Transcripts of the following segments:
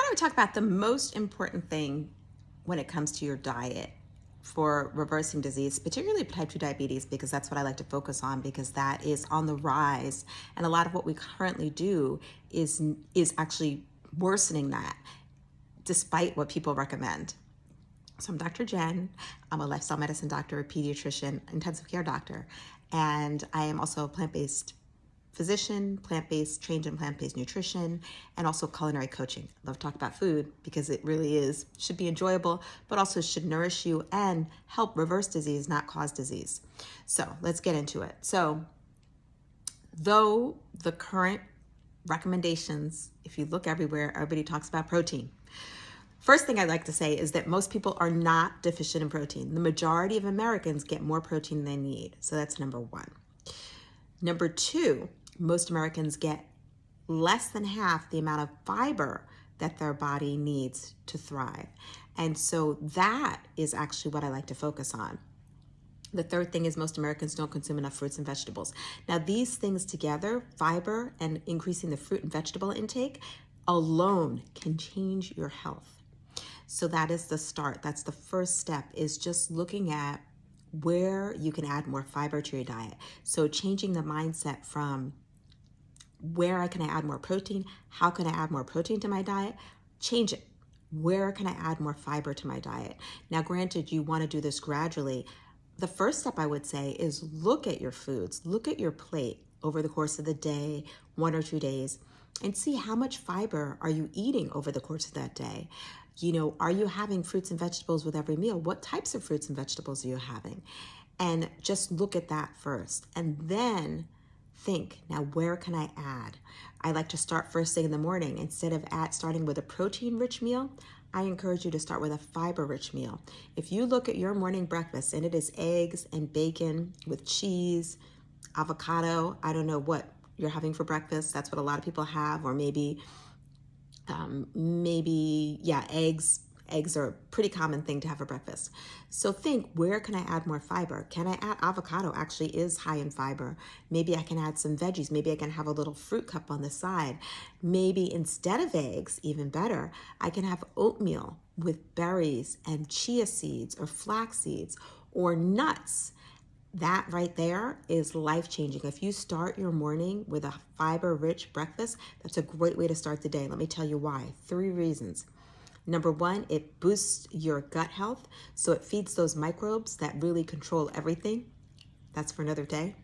thought I would talk about the most important thing when it comes to your diet for reversing disease, particularly type 2 diabetes, because that's what I like to focus on, because that is on the rise. And a lot of what we currently do is actually worsening that, despite what people recommend. So I'm Dr. Jen. I'm a lifestyle medicine doctor, a pediatrician, intensive care doctor, and I am also a plant-based physician, trained in plant-based nutrition, and also culinary coaching. I love to talk about food because it really should be enjoyable, but also should nourish you and help reverse disease, not cause disease. So let's get into it. So though the current recommendations, if you look everywhere, everybody talks about protein. First thing I'd like to say is that most people are not deficient in protein. The majority of Americans get more protein than they need. So that's number one. Number two, most Americans get less than half the amount of fiber that their body needs to thrive. And so that is actually what I like to focus on. The third thing is most Americans don't consume enough fruits and vegetables. Now, these things together, fiber and increasing the fruit and vegetable intake alone can change your health. So that is the start. That's the first step, is just looking at where you can add more fiber to your diet. So changing the mindset from where can I add more protein? How can I add more protein to my diet? Change it. Where can I add more fiber to my diet? Now, granted, you want to do this gradually. The first step I would say is look at your foods, look at your plate over the course of the day, 1 or 2 days, and see how much fiber are you eating over the course of that day. Are you having fruits and vegetables with every meal? What types of fruits and vegetables are you having? And just look at that first. And then think, now where can I add? I like to start first thing in the morning. Instead of starting with a protein-rich meal, I encourage you to start with a fiber-rich meal. If you look at your morning breakfast and it is eggs and bacon with cheese, avocado, I don't know what you're having for breakfast. That's what a lot of people have, or maybe eggs. Eggs are a pretty common thing to have for breakfast. So think, where can I add more fiber? Can I add avocado? Actually is high in fiber. Maybe I can add some veggies. Maybe I can have a little fruit cup on the side. Maybe instead of eggs, even better, I can have oatmeal with berries and chia seeds or flax seeds or nuts. That right there is life-changing. If you start your morning with a fiber-rich breakfast, that's a great way to start the day. Let me tell you why. 3 reasons. Number 1, it boosts your gut health. So it feeds those microbes that really control everything. That's for another day.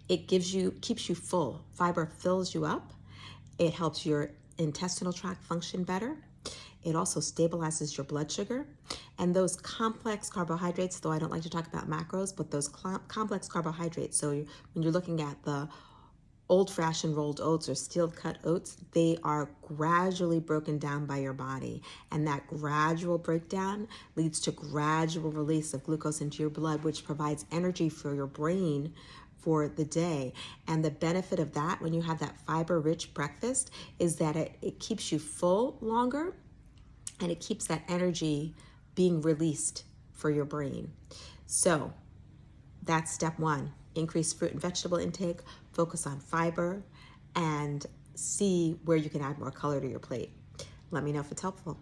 It keeps you full. Fiber fills you up. It helps your intestinal tract function better. It also stabilizes your blood sugar. And those complex carbohydrates, though I don't like to talk about macros, but those complex carbohydrates, so when you're looking at the old-fashioned rolled oats or steel-cut oats, they are gradually broken down by your body. And that gradual breakdown leads to gradual release of glucose into your blood, which provides energy for your brain for the day. And the benefit of that, when you have that fiber-rich breakfast, is that it keeps you full longer, and it keeps that energy being released for your brain. So that's step 1. Increase fruit and vegetable intake, focus on fiber, and see where you can add more color to your plate. Let me know if it's helpful.